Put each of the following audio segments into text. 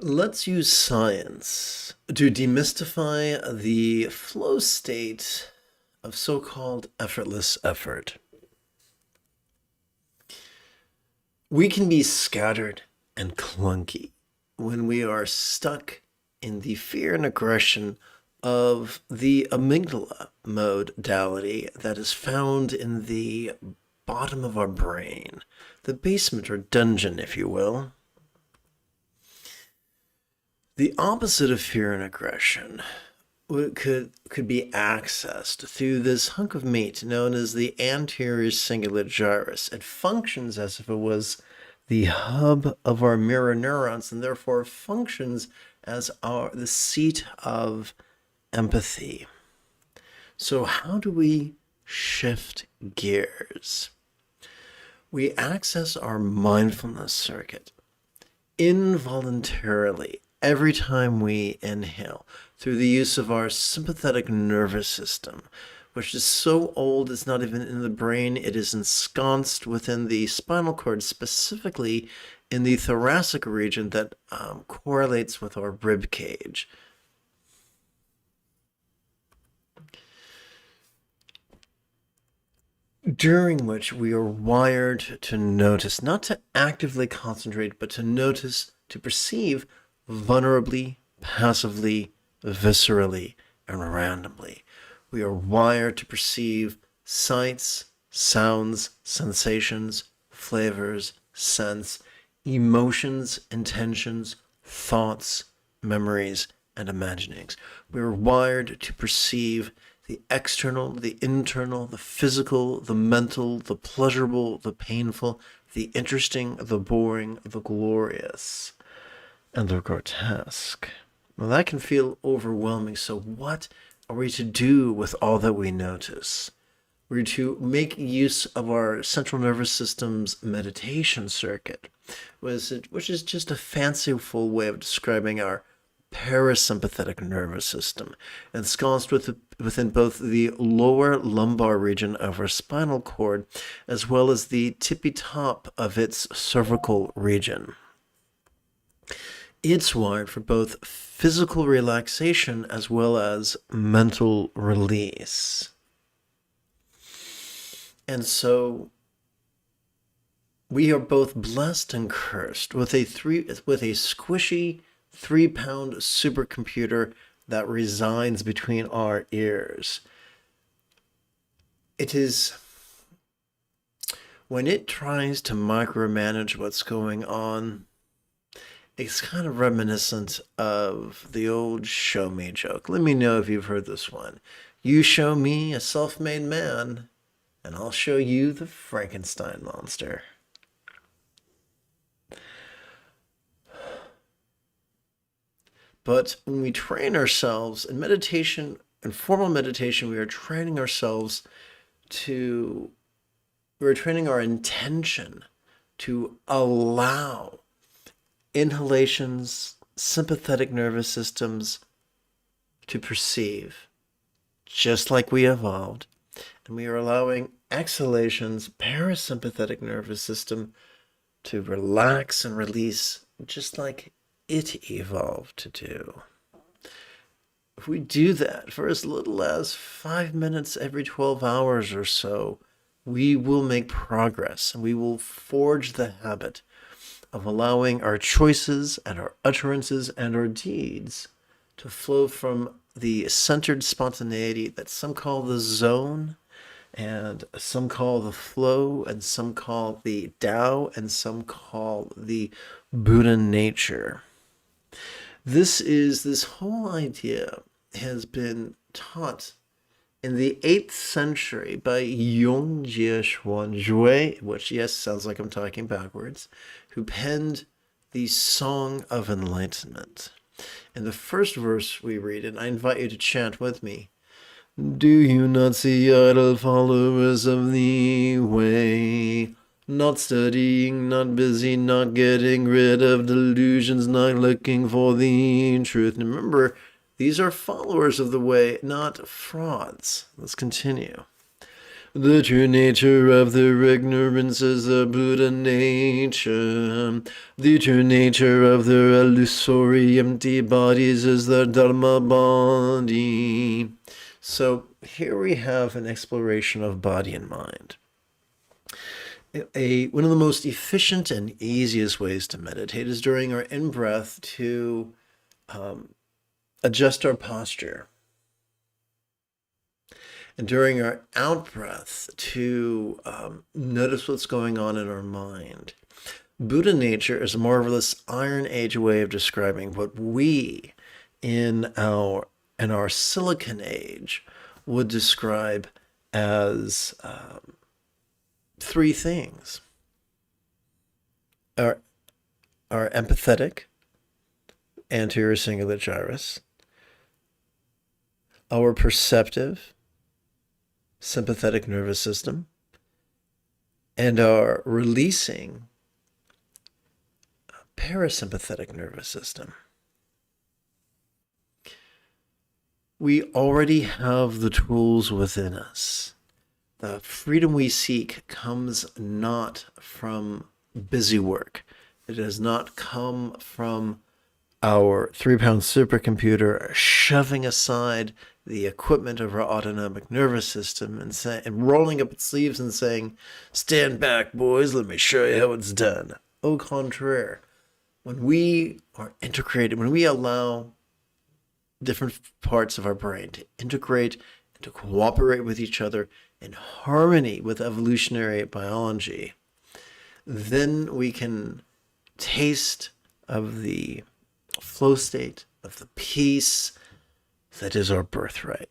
Let's use science to demystify the flow state of so-called effortless effort. We can be scattered and clunky when we are stuck in the fear and aggression of the amygdala modality that is found in the bottom of our brain, the basement or dungeon, if you will. The opposite of fear and aggression could be accessed through this hunk of meat known as the anterior cingulate gyrus. It functions as if it was the hub of our mirror neurons and therefore functions as the seat of empathy. So how do we shift gears? We access our mindfulness circuit involuntarily every time we inhale through the use of our sympathetic nervous system, which is so old it's not even in the brain. It is ensconced within the spinal cord, specifically in the thoracic region that correlates with our rib cage. During which we are wired to notice, not to actively concentrate, but to notice, to perceive vulnerably, passively, viscerally, and randomly. We are wired to perceive sights, sounds, sensations, flavors, scents, emotions, intentions, thoughts, memories, and imaginings. We are wired to perceive the external, the internal, the physical, the mental, the pleasurable, the painful, the interesting, the boring, the glorious, and the grotesque. Well, that can feel overwhelming. So what are we to do with all that we notice? We're to make use of our central nervous system's meditation circuit, which is just a fanciful way of describing our parasympathetic nervous system, ensconced within both the lower lumbar region of our spinal cord, as well as the tippy top of its cervical region. It's wired for both physical relaxation as well as mental release. And so we are both blessed and cursed with a squishy 3-pound supercomputer that resides between our ears. It is when it tries to micromanage what's going on, it's kind of reminiscent of the old show me joke. Let me know if you've heard this one. You show me a self-made man, and I'll show you the Frankenstein monster. But when we train ourselves in meditation, in formal meditation, we are training ourselves we're training our intention to allow inhalations, sympathetic nervous systems to perceive, just like we evolved. And we are allowing exhalations, parasympathetic nervous system, to relax and release, just like it evolved to do. If we do that for as little as 5 minutes every 12 hours or so, we will make progress and we will forge the habit of allowing our choices and our utterances and our deeds to flow from the centered spontaneity that some call the zone, and some call the flow, and some call the Tao, and some call the Buddha nature. This whole idea has been taught in the 8th century by yong-jia xuan-jue, which, yes, sounds like I'm talking backwards, who penned the Song of Enlightenment. In the first verse we read, and I invite you to chant with me, "Do you not see idle followers of the way? Not studying, not busy, not getting rid of delusions, not looking for the truth." And remember, these are followers of the way, not frauds. Let's continue. The true nature of their ignorance is the Buddha nature. The true nature of their illusory empty bodies is the Dharma body. So here we have an exploration of body and mind. One of the most efficient and easiest ways to meditate is during our in-breath to adjust our posture. And during our out-breath to notice what's going on in our mind. Buddha nature is a marvelous Iron Age way of describing what we in our Silicon Age would describe as three things. Our empathetic anterior cingulate gyrus, our perceptive sympathetic nervous system, and our releasing parasympathetic nervous system. We already have the tools within us. The freedom we seek comes not from busy work. It does not come from our 3-pound supercomputer shoving aside the equipment of our autonomic nervous system and rolling up its sleeves and saying, "Stand back, boys, let me show you how it's done." Au contraire, when we are integrated, when we allow different parts of our brain to integrate and to cooperate with each other in harmony with evolutionary biology, then we can taste of the flow state, of the peace that is our birthright.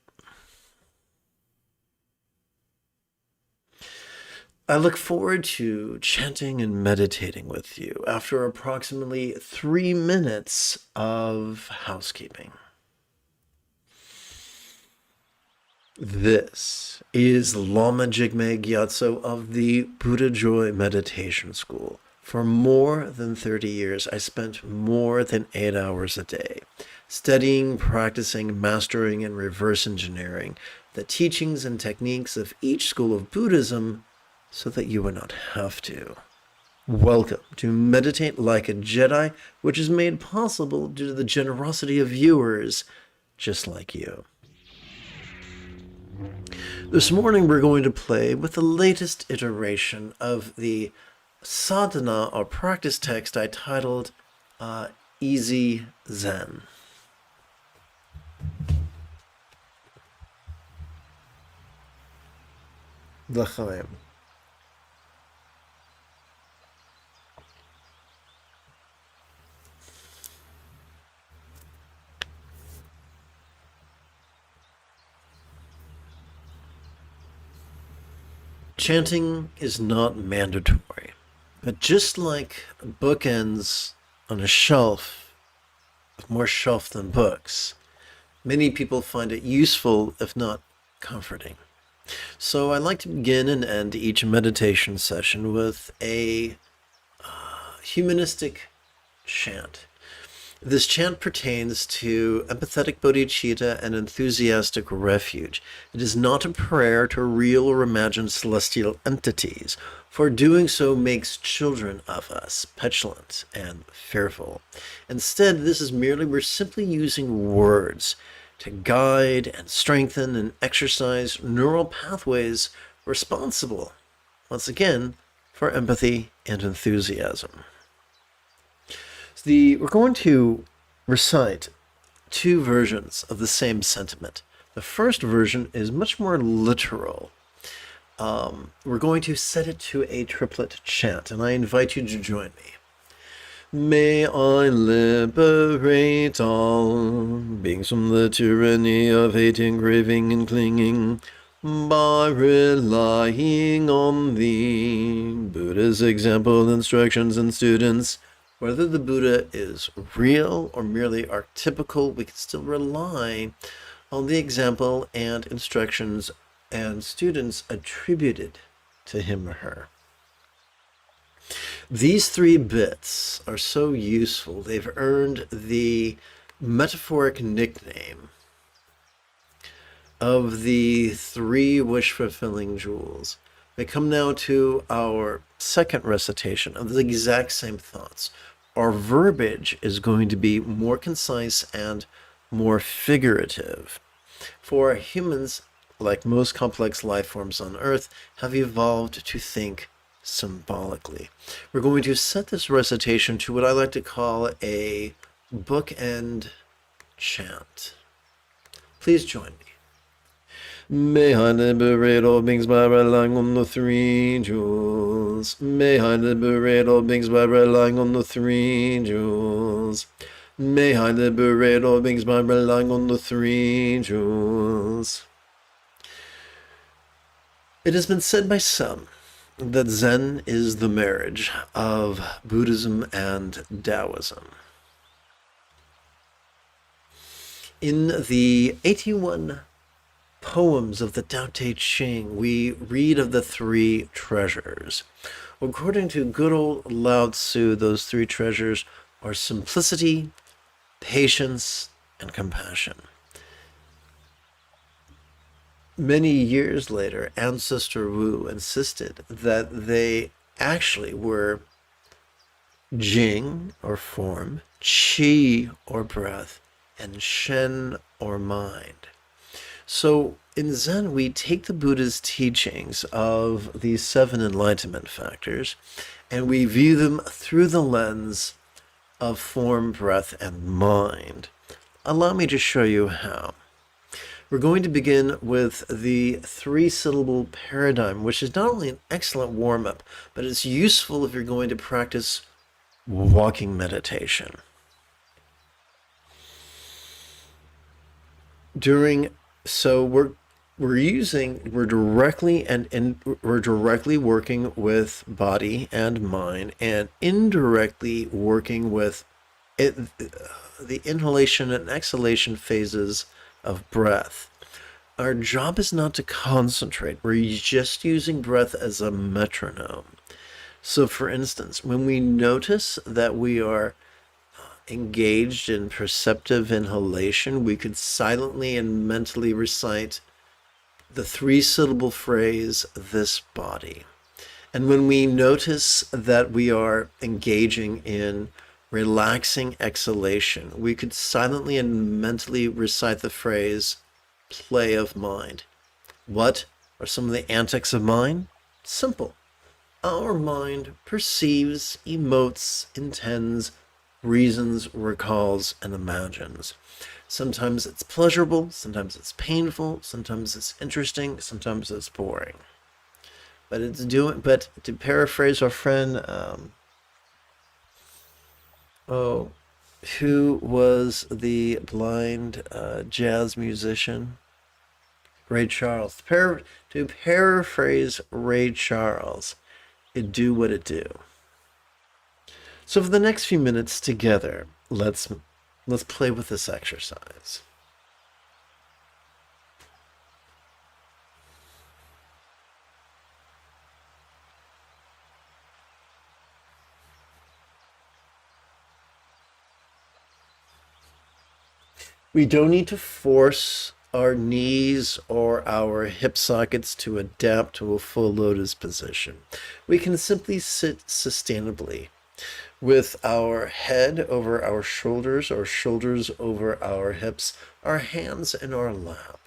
I look forward to chanting and meditating with you after approximately 3 minutes of housekeeping. This is Lama Jigme Gyatso of the Buddha Joy Meditation School. For more than 30 years, I spent more than 8 hours a day studying, practicing, mastering, and reverse engineering the teachings and techniques of each school of Buddhism so that you would not have to. Welcome to Meditate Like a Jedi, which is made possible due to the generosity of viewers just like you. This morning we're going to play with the latest iteration of the sadhana or practice text I titled Easy Zen. L'chaim. Chanting is not mandatory, but just like bookends on a shelf, with more shelf than books, many people find it useful, if not comforting. So I like to begin and end each meditation session with a humanistic chant. This chant pertains to empathetic bodhicitta and enthusiastic refuge. It is not a prayer to real or imagined celestial entities, for doing so makes children of us petulant and fearful. Instead, this is merely we're simply using words to guide and strengthen and exercise neural pathways responsible, once again, for empathy and enthusiasm. We're going to recite 2 versions of the same sentiment. The first version is much more literal. We're going to set it to a triplet chant, and I invite you to join me. May I liberate all beings from the tyranny of hating, craving, and clinging by relying on the Buddha's example, instructions, and students. Whether the Buddha is real or merely archetypical, we can still rely on the example and instructions and students attributed to him or her. These 3 bits are so useful, they've earned the metaphoric nickname of the 3 wish-fulfilling jewels. We come now to our second recitation of the exact same thoughts. Our verbiage is going to be more concise and more figurative. For humans, like most complex life forms on Earth, have evolved to think symbolically. We're going to set this recitation to what I like to call a bookend chant. Please join me. May I liberate all beings by relying on the 3 jewels. May I liberate all beings by relying on the 3 jewels. May I liberate all beings by relying on the 3 jewels. It has been said by some that Zen is the marriage of Buddhism and Taoism. In the 81 poems of the Tao Te Ching, we read of the 3 treasures. According to good old Lao Tzu, those 3 treasures are simplicity, patience, and compassion. Many years later, Ancestor Wu insisted that they actually were Jing, or form, Qi, or breath, and Shen, or mind. So in Zen, we take the Buddha's teachings of these 7 enlightenment factors, and we view them through the lens of form, breath, and mind. Allow me to show you how. We're going to begin with the 3-syllable paradigm, which is not only an excellent warm-up, but it's useful if you're going to practice walking meditation. So we're directly working with body and mind, and indirectly working with the inhalation and exhalation phases of breath. Our job is not to concentrate. We're just using breath as a metronome. So for instance, when we notice that we are engaged in perceptive inhalation, we could silently and mentally recite the 3-syllable phrase, this body. And when we notice that we are engaging in relaxing exhalation, we could silently and mentally recite the phrase, play of mind. What are some of the antics of mind? Simple. Our mind perceives, emotes, intends, reasons, recalls, and imagines. Sometimes it's pleasurable, sometimes it's painful, sometimes it's interesting, sometimes it's boring. But to paraphrase our friend, who was the blind jazz musician? Ray Charles. To paraphrase Ray Charles, it do what it do. So for the next few minutes together, let's play with this exercise. We don't need to force our knees or our hip sockets to adapt to a full lotus position. We can simply sit sustainably with our head over our shoulders or shoulders over our hips, our hands in our lap.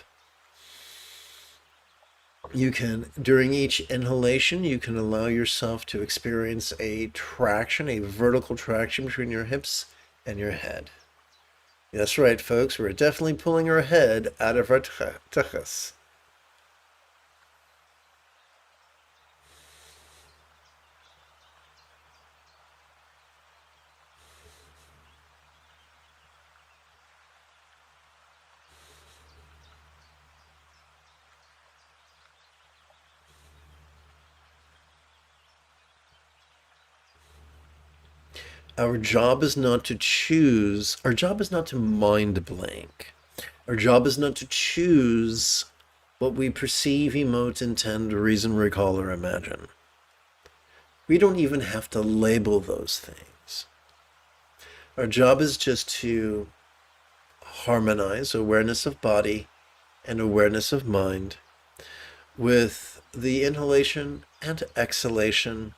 You can, during each inhalation, you can allow yourself to experience a traction, a vertical traction between your hips and your head. That's right, folks. We're definitely pulling our head out of our tuchus. Our job is not to choose. Our job is not to mind blank. Our job is not to choose what we perceive, emote, intend, reason, recall, or imagine. We don't even have to label those things. Our job is just to harmonize awareness of body and awareness of mind with the inhalation and exhalation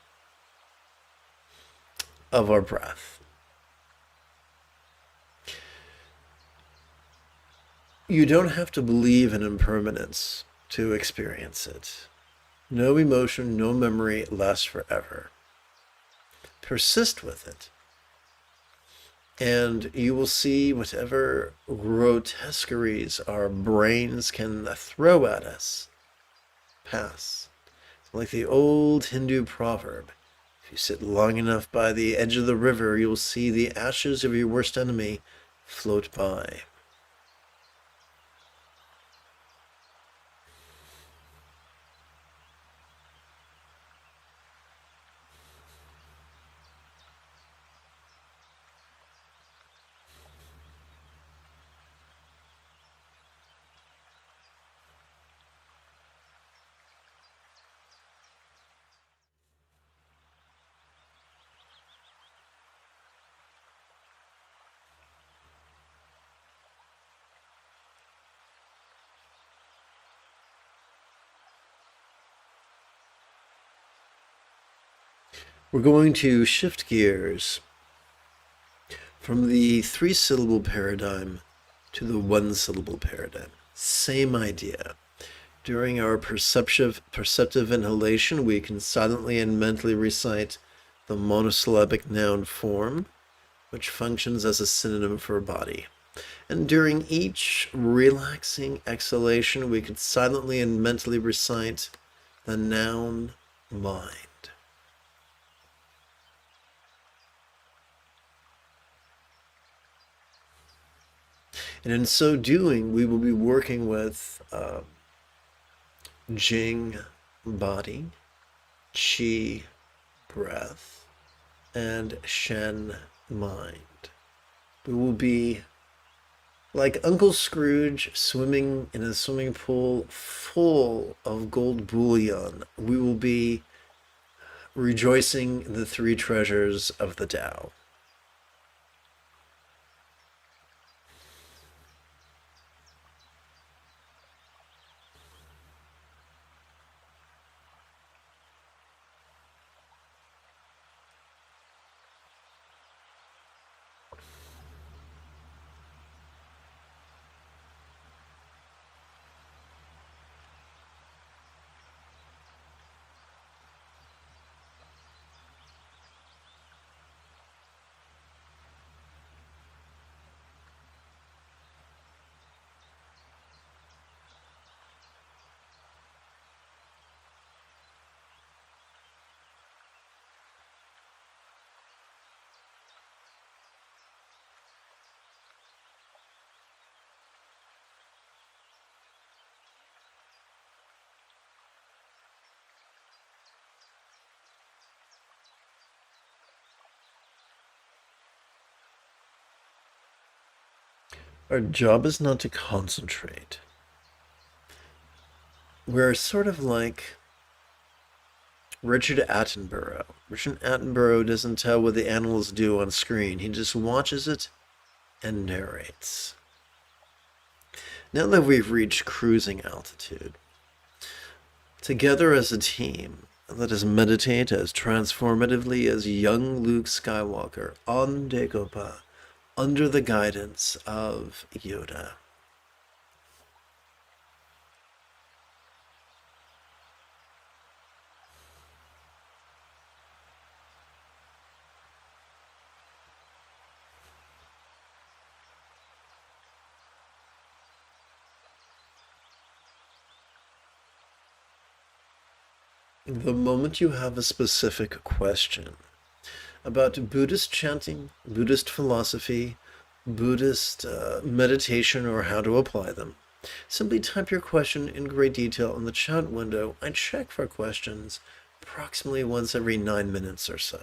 of our breath. You don't have to believe in impermanence to experience it. No emotion, no memory lasts forever. Persist with it, and you will see whatever grotesqueries our brains can throw at us pass. Like the old Hindu proverb, if you sit long enough by the edge of the river, you will see the ashes of your worst enemy float by. We're going to shift gears from the three-syllable paradigm to the one-syllable paradigm. Same idea. During our perceptive inhalation, we can silently and mentally recite the monosyllabic noun form, which functions as a synonym for body. And during each relaxing exhalation, we can silently and mentally recite the noun mind. And in so doing, we will be working with Jing, body, Qi, breath, and Shen, mind. We will be like Uncle Scrooge swimming in a swimming pool full of gold bullion. We will be rejoicing in the three treasures of the Tao. Our job is not to concentrate. We're sort of like Richard Attenborough. Richard Attenborough doesn't tell what the animals do on screen. He just watches it and narrates. Now that we've reached cruising altitude, together as a team, let us meditate as transformatively as young Luke Skywalker on Dagobah, under the guidance of Yoda. The moment you have a specific question about Buddhist chanting, Buddhist philosophy, Buddhist meditation, or how to apply them, simply type your question in great detail in the chat window. I check for questions approximately once every 9 minutes or so.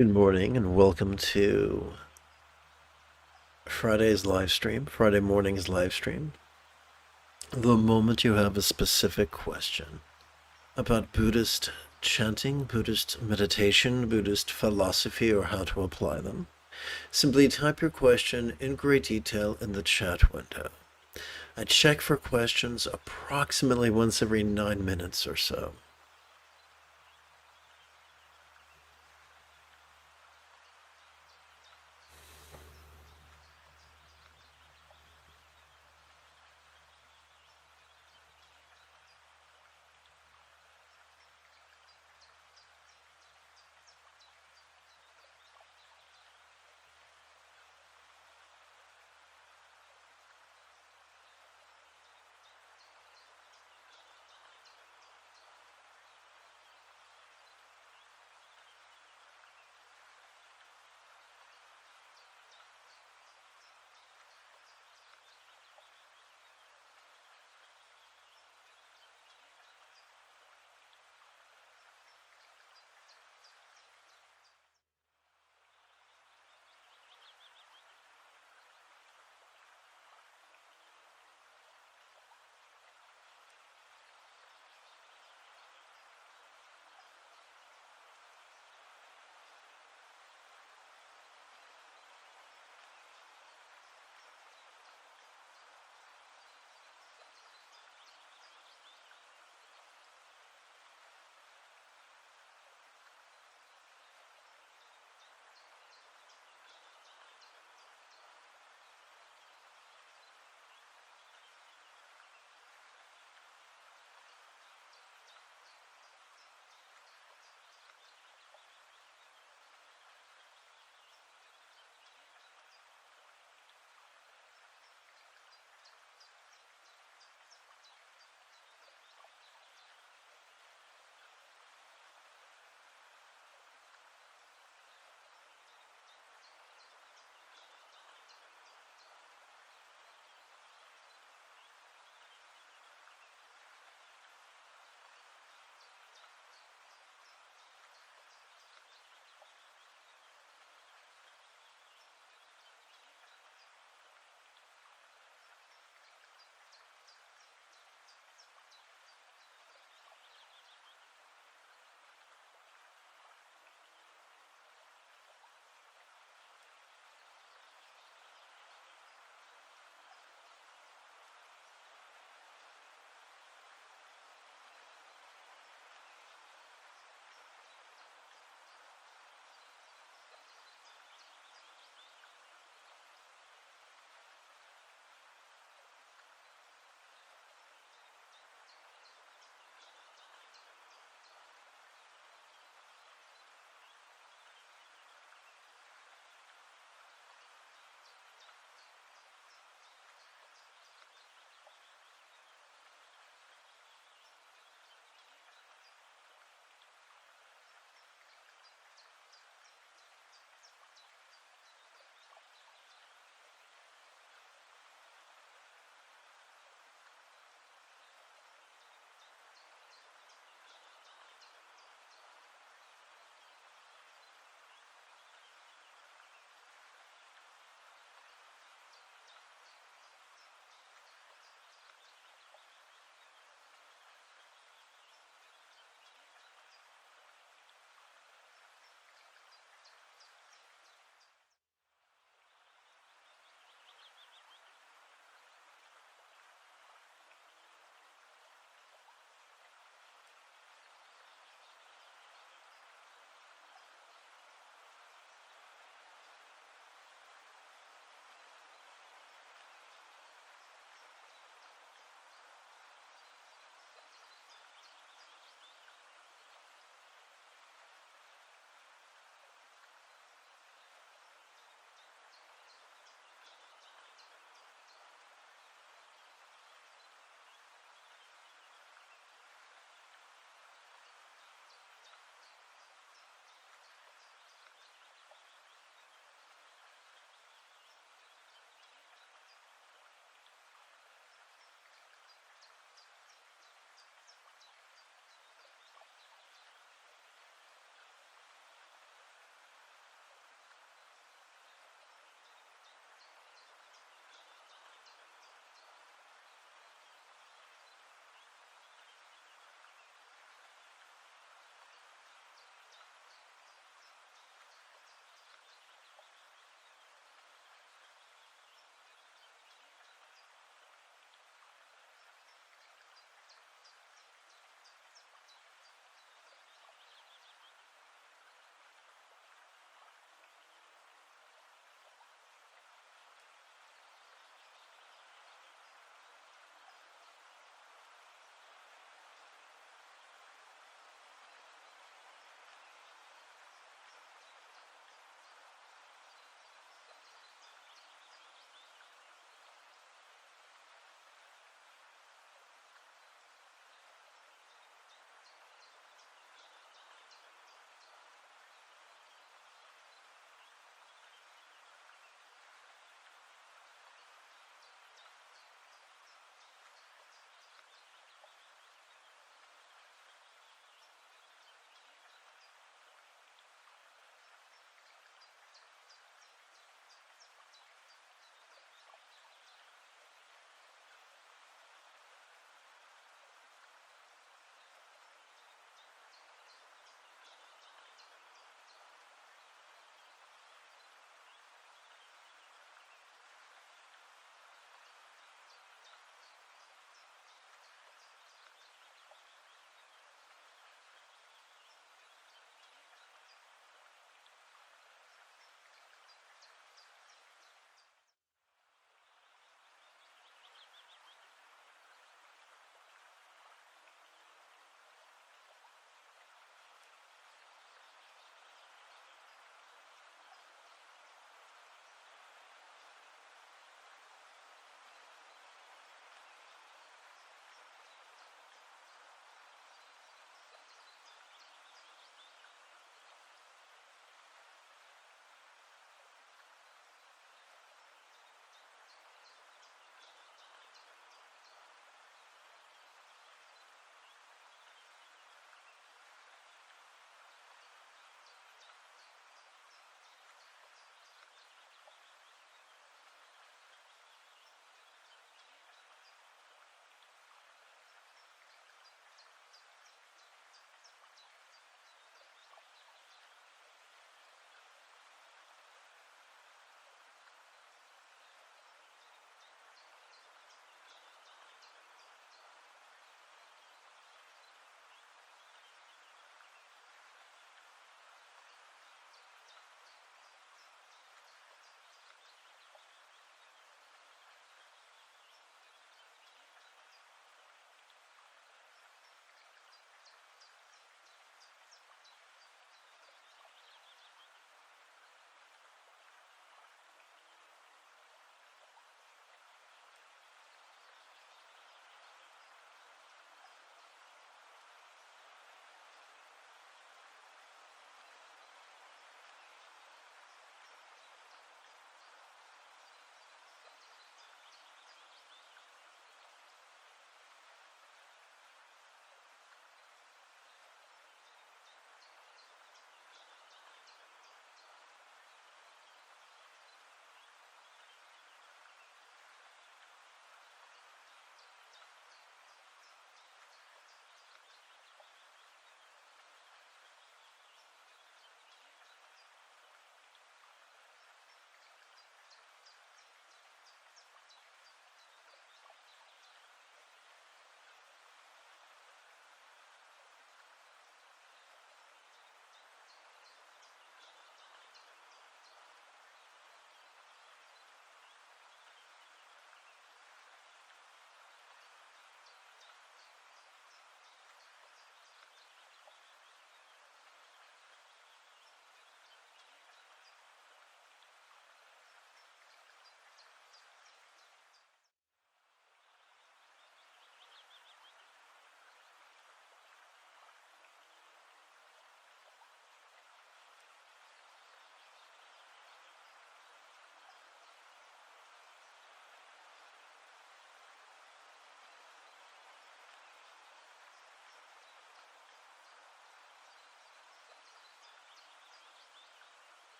Good morning and welcome to Friday's live stream, Friday morning's live stream. The moment you have a specific question about Buddhist chanting, Buddhist meditation, Buddhist philosophy, or how to apply them, simply type your question in great detail in the chat window. I check for questions approximately once every 9 minutes or so.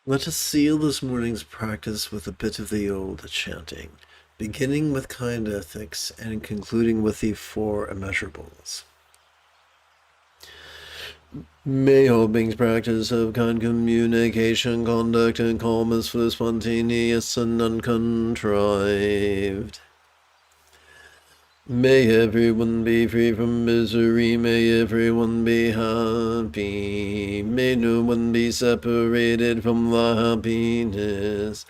Let us seal this morning's practice with a bit of the old chanting, beginning with kind ethics and concluding with the four immeasurables. May all beings practice of kind communication, conduct, and calmness for spontaneous and uncontrived. May everyone be free from misery, may everyone be happy, may no one be separated from the happiness.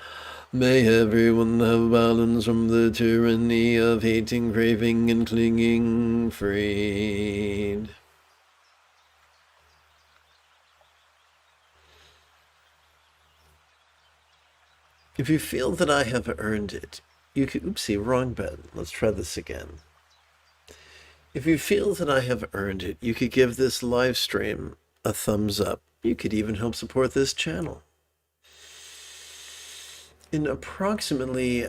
May everyone have balance from the tyranny of hating, craving, and clinging, freed. If you feel that I have earned it, you could, oopsie, wrong button. Let's try this again. If you feel that I have earned it, you could give this live stream a thumbs up. You could even help support this channel. In approximately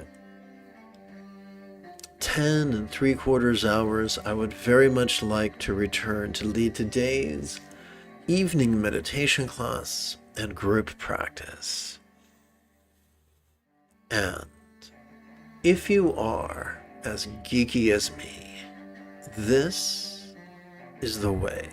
10 3/4 hours, I would very much like to return to lead today's evening meditation class and group practice. And if you are as geeky as me, this is the way.